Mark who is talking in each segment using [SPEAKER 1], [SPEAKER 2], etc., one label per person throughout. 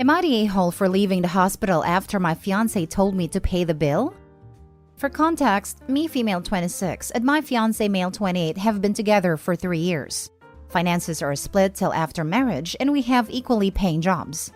[SPEAKER 1] Am I the a-hole for leaving the hospital after my fiancé told me to pay the bill? For context, me female 26 and my fiancé male 28 have been together for 3 years. Finances are split till after marriage and we have equally paying jobs.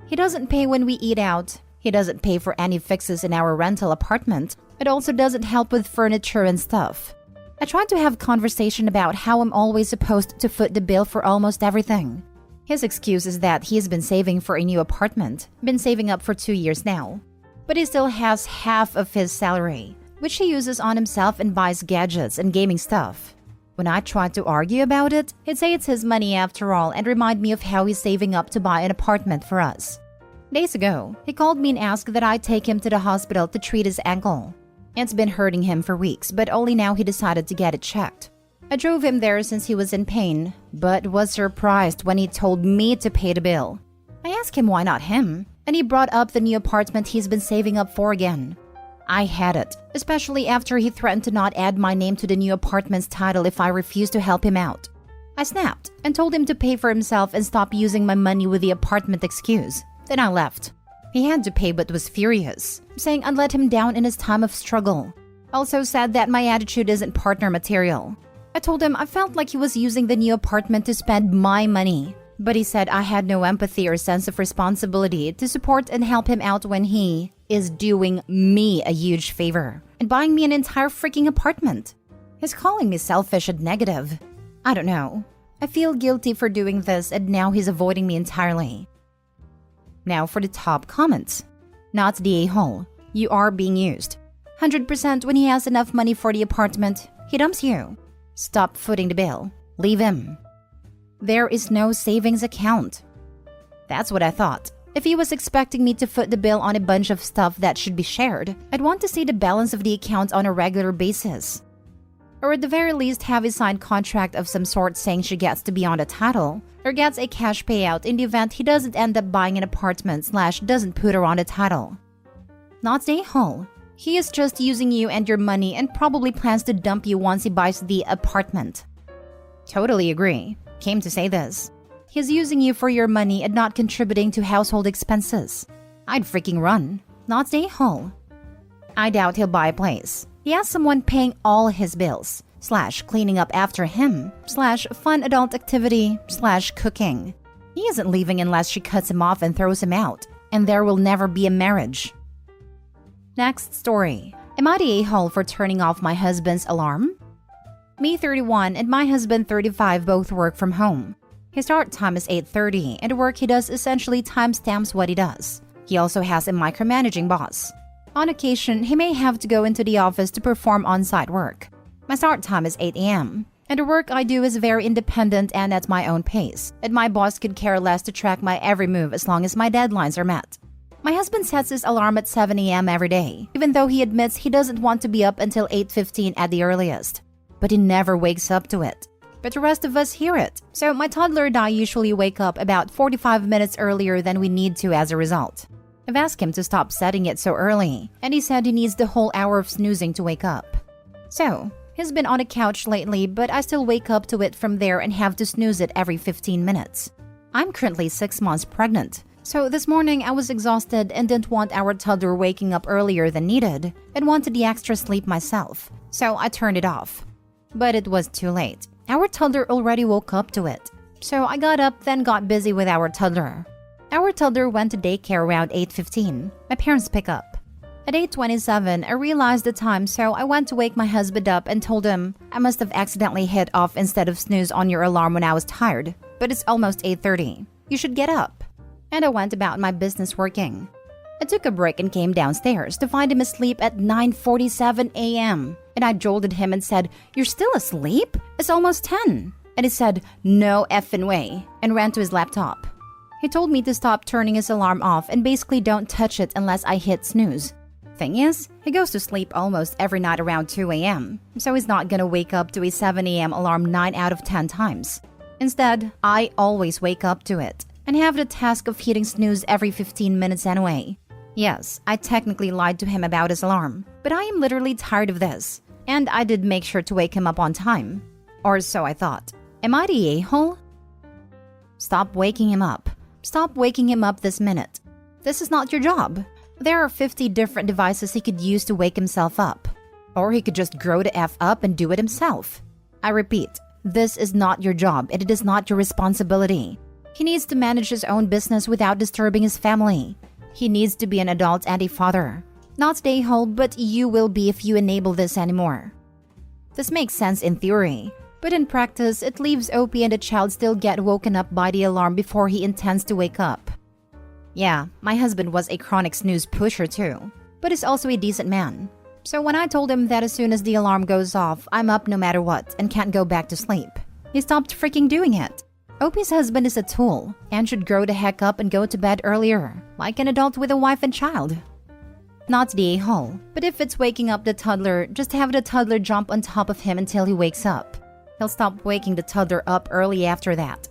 [SPEAKER 1] He doesn't pay when we eat out. He doesn't pay for any fixes in our rental apartment. It also doesn't help with furniture and stuff. I tried to have conversation about how I'm always supposed to foot the bill for almost everything. His excuse is that he's been saving for a new apartment, been saving up for 2 years now. But he still has half of his salary, which he uses on himself and buys gadgets and gaming stuff. When I tried to argue about it, he'd say it's his money after all and remind me of how he's saving up to buy an apartment for us. Days ago, he called me and asked that I take him to the hospital to treat his ankle. It's been hurting him for weeks, but only now he decided to get it checked. I drove him there since he was in pain, but was surprised when he told me to pay the bill. I asked him why not him, and he brought up the new apartment he's been saving up for again. I had it, especially after he threatened to not add my name to the new apartment's title if I refused to help him out. I snapped and told him to pay for himself and stop using my money with the apartment excuse. Then I left. He had to pay but was furious, saying I'd let him down in his time of struggle. Also said that my attitude isn't partner material. I told him I felt like he was using the new apartment to spend my money, but he said I had no empathy or sense of responsibility to support and help him out when he is doing me a huge favor and buying me an entire freaking apartment. He's calling me selfish and negative. I don't know. I feel guilty for doing this and now he's avoiding me entirely. Now for the top comments. Not the a-hole. You are being used. 100% when he has enough money for the apartment, he dumps you. Stop footing the bill. Leave him. There is no savings account. That's what I thought. If he was expecting me to foot the bill on a bunch of stuff that should be shared, I'd want to see the balance of the account on a regular basis. Or at the very least have a signed contract of some sort saying she gets to be on the title, or gets a cash payout in the event he doesn't end up buying an apartment / doesn't put her on the title. Not the a-hole. He is just using you and your money and probably plans to dump you once he buys the apartment. Totally agree. Came to say this. He's using you for your money and not contributing to household expenses. I'd freaking run. Not the a-hole. I doubt he'll buy a place. He has someone paying all his bills, / cleaning up after him, / fun adult activity, / cooking. He isn't leaving unless she cuts him off and throws him out, and there will never be a marriage. Next story. Am I the a-hole for turning off my husband's alarm? Me 31 and my husband 35 both work from home. His start time is 8:30 and the work he does essentially timestamps what he does. He also has a micromanaging boss. On occasion, he may have to go into the office to perform on-site work. My start time is 8 a.m. and the work I do is very independent and at my own pace, and my boss could care less to track my every move as long as my deadlines are met. My husband sets his alarm at 7 a.m. every day, even though he admits he doesn't want to be up until 8:15 at the earliest. But he never wakes up to it. But the rest of us hear it, so my toddler and I usually wake up about 45 minutes earlier than we need to as a result. I've asked him to stop setting it so early, and he said he needs the whole hour of snoozing to wake up. So, he's been on a couch lately, but I still wake up to it from there and have to snooze it every 15 minutes. I'm currently 6 months pregnant, so this morning I was exhausted and didn't want our toddler waking up earlier than needed and wanted the extra sleep myself, so I turned it off. But it was too late. Our toddler already woke up to it, so I got up then got busy with our toddler. Our toddler went to daycare around 8:15. My parents pick up. At 8:27, I realized the time, so I went to wake my husband up and told him I must have accidentally hit off instead of snooze on your alarm when I was tired, but it's almost 8:30. You should get up. And I went about my business working. I took a break and came downstairs to find him asleep at 9:47 a.m. And I jolted him and said, "You're still asleep? It's almost 10. And he said, "No effing way," and ran to his laptop. He told me to stop turning his alarm off and basically don't touch it unless I hit snooze. Thing is, he goes to sleep almost every night around 2 a.m., so he's not gonna wake up to a 7 a.m. alarm 9 out of 10 times. Instead, I always wake up to it and have the task of hitting snooze every 15 minutes anyway. Yes, I technically lied to him about his alarm, but I am literally tired of this, and I did make sure to wake him up on time. Or so I thought. Am I the a-hole? Stop waking him up. Stop waking him up this minute. This is not your job. There are 50 different devices he could use to wake himself up. Or he could just grow the F up and do it himself. I repeat, this is not your job and it is not your responsibility. He needs to manage his own business without disturbing his family. He needs to be an adult and a father. Not stay home, but you will be if you enable this anymore. This makes sense in theory, but in practice, it leaves Opie and the child still get woken up by the alarm before he intends to wake up. Yeah, my husband was a chronic snooze pusher too, but he's also a decent man. So when I told him that as soon as the alarm goes off, I'm up no matter what and can't go back to sleep, he stopped freaking doing it. Opie's husband is a tool and should grow the heck up and go to bed earlier, like an adult with a wife and child. Not the a-hole, but if it's waking up the toddler, just have the toddler jump on top of him until he wakes up. He'll stop waking the toddler up early after that.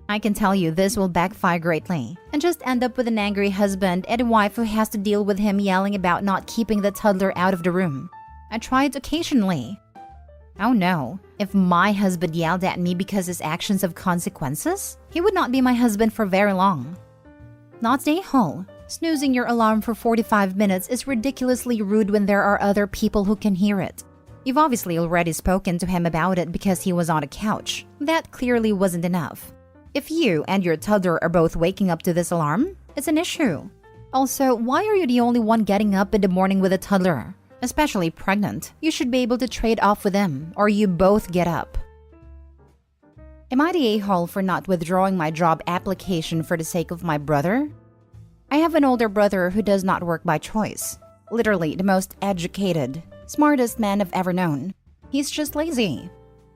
[SPEAKER 1] I can tell you this will backfire greatly and just end up with an angry husband and a wife who has to deal with him yelling about not keeping the toddler out of the room. I try it occasionally. Oh no, if my husband yelled at me because his actions have consequences, he would not be my husband for very long. Not the a-hole. Snoozing your alarm for 45 minutes is ridiculously rude when there are other people who can hear it. You've obviously already spoken to him about it because he was on a couch. That clearly wasn't enough. If you and your toddler are both waking up to this alarm, it's an issue. Also, why are you the only one getting up in the morning with a toddler? Especially pregnant, you should be able to trade off with him, or you both get up. Am I the a-hole for not withdrawing my job application for the sake of my brother? I have an older brother who does not work by choice. Literally the most educated, smartest man I've ever known. He's just lazy.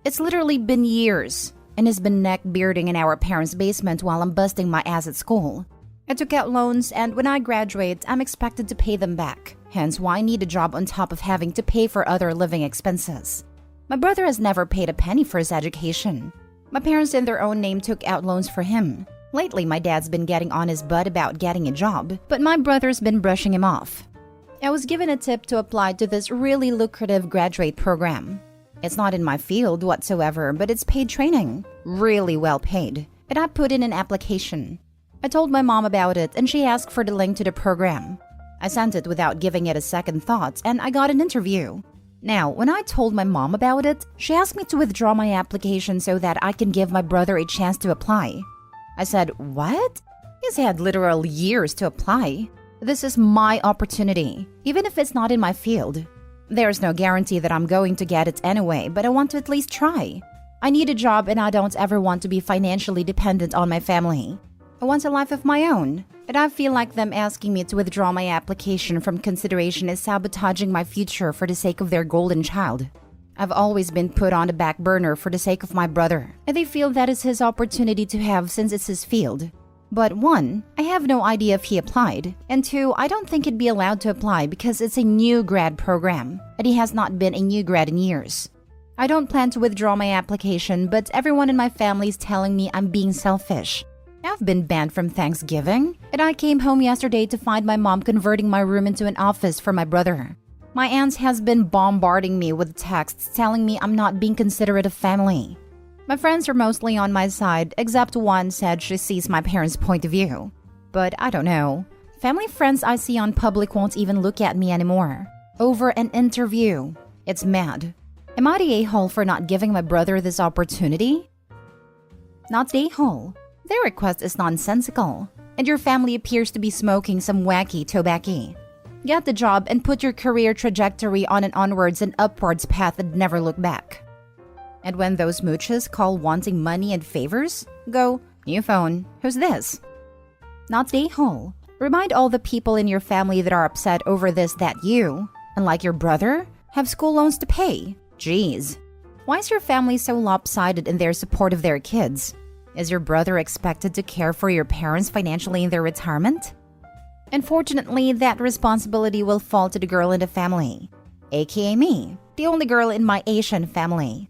[SPEAKER 1] It's literally been years, and has been neck-bearding in our parents' basement while I'm busting my ass at school. I took out loans, and when I graduate, I'm expected to pay them back. Hence why I need a job on top of having to pay for other living expenses. My brother has never paid a penny for his education. My parents in their own name took out loans for him. Lately, my dad's been getting on his butt about getting a job, but my brother's been brushing him off. I was given a tip to apply to this really lucrative graduate program. It's not in my field whatsoever, but it's paid training. Really well paid. And I put in an application. I told my mom about it and she asked for the link to the program. I sent it without giving it a second thought and I got an interview. Now, when I told my mom about it, she asked me to withdraw my application so that I can give my brother a chance to apply. I said, what? He's had literal years to apply. This is my opportunity, even if it's not in my field. There's no guarantee that I'm going to get it anyway, but I want to at least try. I need a job and I don't ever want to be financially dependent on my family. I want a life of my own, and I feel like them asking me to withdraw my application from consideration is sabotaging my future for the sake of their golden child. I've always been put on the back burner for the sake of my brother, and they feel that is his opportunity to have since it's his field. But 1, I have no idea if he applied, and 2, I don't think he'd be allowed to apply because it's a new grad program, and he has not been a new grad in years. I don't plan to withdraw my application, but everyone in my family is telling me I'm being selfish. I've been banned from Thanksgiving, and I came home yesterday to find my mom converting my room into an office for my brother. My aunt has been bombarding me with texts telling me I'm not being considerate of family. My friends are mostly on my side, except one said she sees my parents' point of view. But I don't know. Family friends I see on public won't even look at me anymore. Over an interview. It's mad. Am I the a-hole for not giving my brother this opportunity? Not the a-hole. Their request is nonsensical, and your family appears to be smoking some wacky tobacco. Get the job and put your career trajectory on an onwards and upwards path and never look back. And when those mooches call wanting money and favors, go, new phone, who's this? Not the a-hole. Remind all the people in your family that are upset over this that you, unlike your brother, have school loans to pay. Jeez. Why is your family so lopsided in their support of their kids? Is your brother expected to care for your parents financially in their retirement? Unfortunately, that responsibility will fall to the girl in the family, aka me, the only girl in my Asian family.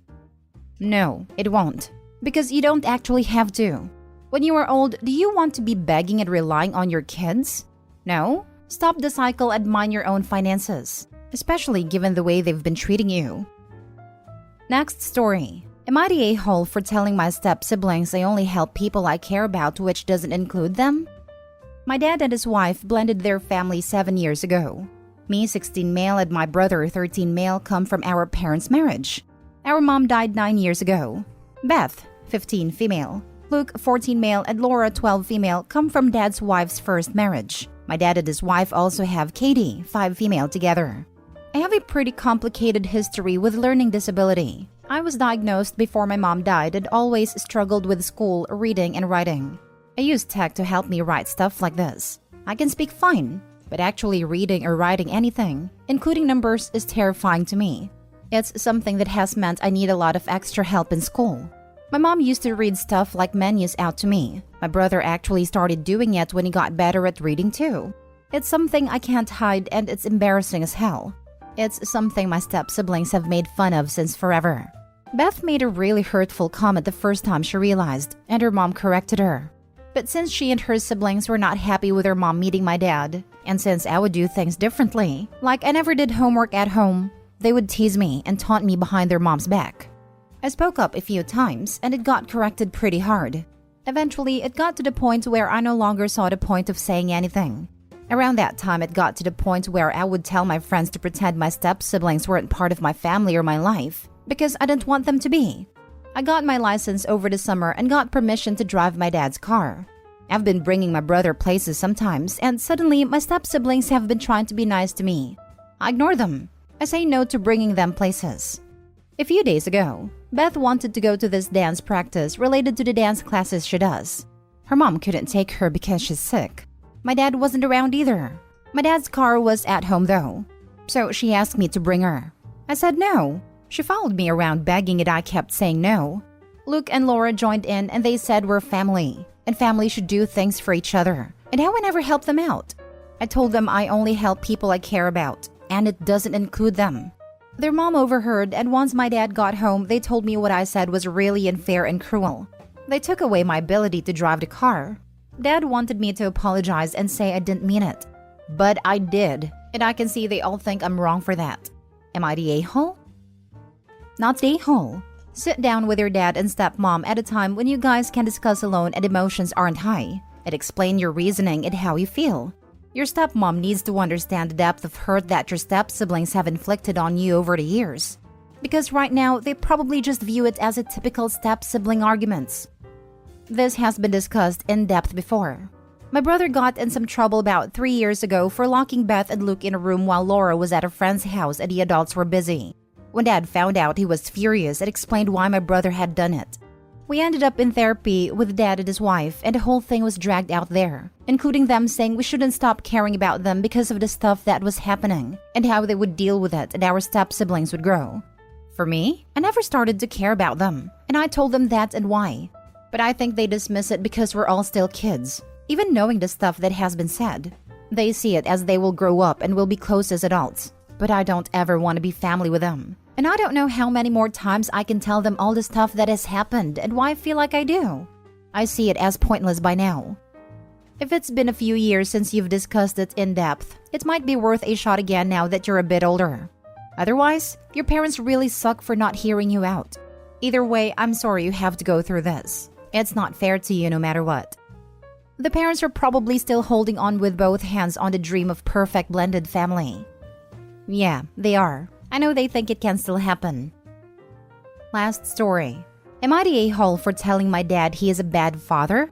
[SPEAKER 1] No, it won't, because you don't actually have to. When you are old, do you want to be begging and relying on your kids? No? Stop the cycle and mind your own finances, especially given the way they've been treating you. Next story. Am I the a-hole for telling my step-siblings I only help people I care about, which doesn't include them? My dad and his wife blended their family 7 years ago. Me, 16 male, and my brother, 13 male, come from our parents' marriage. Our mom died 9 years ago. Beth, 15 female. Luke, 14 male, and Laura, 12 female, come from dad's wife's first marriage. My dad and his wife also have Katie, 5 female together. I have a pretty complicated history with learning disability. I was diagnosed before my mom died and always struggled with school, reading, and writing. I used tech to help me write stuff like this. I can speak fine, but actually reading or writing anything, including numbers, is terrifying to me. It's something that has meant I need a lot of extra help in school. My mom used to read stuff like menus out to me. My brother actually started doing it when he got better at reading too. It's something I can't hide and it's embarrassing as hell. It's something my step-siblings have made fun of since forever. Beth made a really hurtful comment the first time she realized, and her mom corrected her. But since she and her siblings were not happy with her mom meeting my dad, and since I would do things differently, like I never did homework at home, they would tease me and taunt me behind their mom's back. I spoke up a few times, and it got corrected pretty hard. Eventually, it got to the point where I no longer saw the point of saying anything. Around that time, it got to the point where I would tell my friends to pretend my step-siblings weren't part of my family or my life, because I didn't want them to be. I got my license over the summer and got permission to drive my dad's car. I've been bringing my brother places sometimes, and suddenly my step-siblings have been trying to be nice to me. I ignore them. I say no to bringing them places. A few days ago, Beth wanted to go to this dance practice related to the dance classes she does. Her mom couldn't take her because she's sick. My dad wasn't around either. My dad's car was at home though, so she asked me to bring her. I said no. She followed me around begging and I kept saying no. Luke and Laura joined in and they said we're family, and family should do things for each other, and how I never help them out. I told them I only help people I care about, and it doesn't include them. Their mom overheard, and once my dad got home, they told me what I said was really unfair and cruel. They took away my ability to drive the car. Dad wanted me to apologize and say I didn't mean it. But I did, and I can see they all think I'm wrong for that. Am I the a-hole? Not the a-hole. Sit down with your dad and stepmom at a time when you guys can discuss alone and emotions aren't high, and explain your reasoning and how you feel. Your stepmom needs to understand the depth of hurt that your step-siblings have inflicted on you over the years. Because right now, they probably just view it as a typical step-sibling arguments. This has been discussed in depth before. My brother got in some trouble about 3 years ago for locking Beth and Luke in a room while Laura was at a friend's house and the adults were busy. When Dad found out, he was furious and explained why my brother had done it. We ended up in therapy with Dad and his wife, and the whole thing was dragged out there, including them saying we shouldn't stop caring about them because of the stuff that was happening, and how they would deal with it and our step-siblings would grow. For me, I never started to care about them, and I told them that and why. But I think they dismiss it because we're all still kids, even knowing the stuff that has been said. They see it as they will grow up and will be close as adults, but I don't ever want to be family with them. And I don't know how many more times I can tell them all the stuff that has happened and why I feel like I do. I see it as pointless by now. If it's been a few years since you've discussed it in depth, it might be worth a shot again now that you're a bit older. Otherwise, your parents really suck for not hearing you out. Either way, I'm sorry you have to go through this. It's not fair to you no matter what. The parents are probably still holding on with both hands on the dream of perfect blended family. Yeah, they are. I know they think it can still happen. Last story. Am I the a-hole for telling my dad he is a bad father?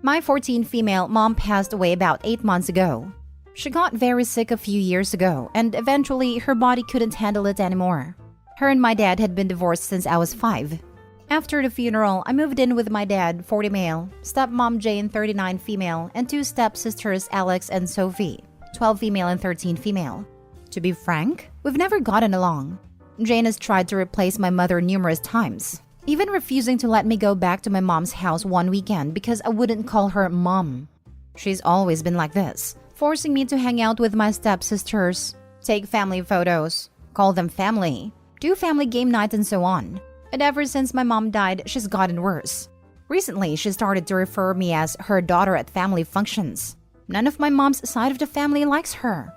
[SPEAKER 1] My 14 female mom passed away about 8 months ago. She got very sick a few years ago, and eventually her body couldn't handle it anymore. Her and my dad had been divorced since I was 5. After the funeral, I moved in with my dad, 40 male, stepmom Jane, 39 female, and 2 stepsisters, Alex and Sophie, 12 female and 13 female. To be frank, we've never gotten along. Jane has tried to replace my mother numerous times, even refusing to let me go back to my mom's house one weekend because I wouldn't call her mom. She's always been like this, forcing me to hang out with my stepsisters, take family photos, call them family, do family game night and so on. And ever since my mom died, she's gotten worse. Recently, she started to refer me as her daughter at family functions. None of my mom's side of the family likes her.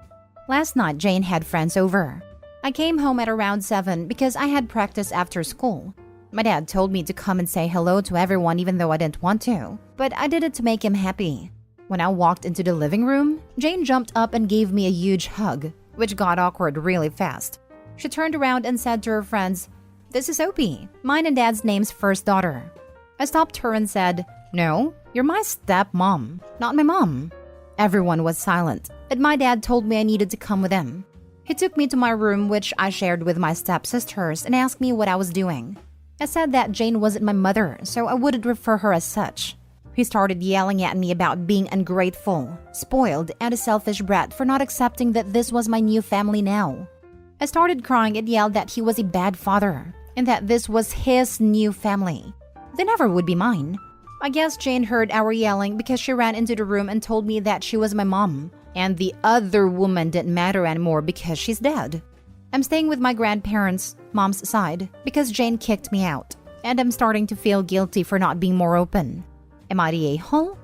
[SPEAKER 1] Last night, Jane had friends over. I came home at around 7 because I had practice after school. My dad told me to come and say hello to everyone even though I didn't want to, but I did it to make him happy. When I walked into the living room, Jane jumped up and gave me a huge hug, which got awkward really fast. She turned around and said to her friends, "This is Opie, mine and Dad's name's first daughter." I stopped her and said, "No, you're my stepmom, not my mom." Everyone was silent, and my dad told me I needed to come with him. He took me to my room, which I shared with my stepsisters, and asked me what I was doing. I said that Jane wasn't my mother, so I wouldn't refer her as such. He started yelling at me about being ungrateful, spoiled, and a selfish brat for not accepting that this was my new family now. I started crying and yelled that he was a bad father, and that this was his new family. They never would be mine. I guess Jane heard our yelling because she ran into the room and told me that she was my mom, and the other woman didn't matter anymore because she's dead. I'm staying with my grandparents, mom's side, because Jane kicked me out, and I'm starting to feel guilty for not being more open. Am I the a-hole?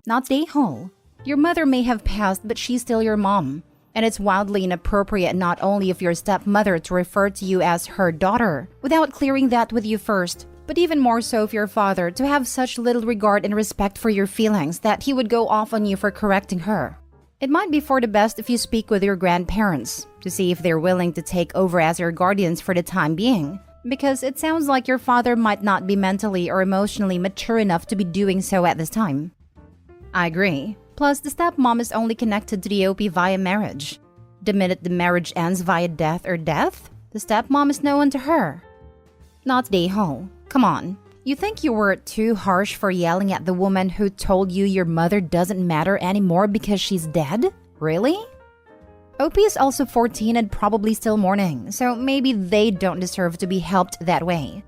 [SPEAKER 1] Not the a-hole. Your mother may have passed, but she's still your mom. And it's wildly inappropriate not only of your stepmother to refer to you as her daughter, without clearing that with you first, but even more so of your father to have such little regard and respect for your feelings that he would go off on you for correcting her. It might be for the best if you speak with your grandparents to see if they're willing to take over as your guardians for the time being, because it sounds like your father might not be mentally or emotionally mature enough to be doing so at this time. I agree. Plus, the stepmom is only connected to the OP via marriage. The minute the marriage ends via death, the stepmom is no one to her. Not the a-hole. Come on. You think you were too harsh for yelling at the woman who told you your mother doesn't matter anymore because she's dead? Really? OP is also 14 and probably still mourning, so maybe they don't deserve to be helped that way.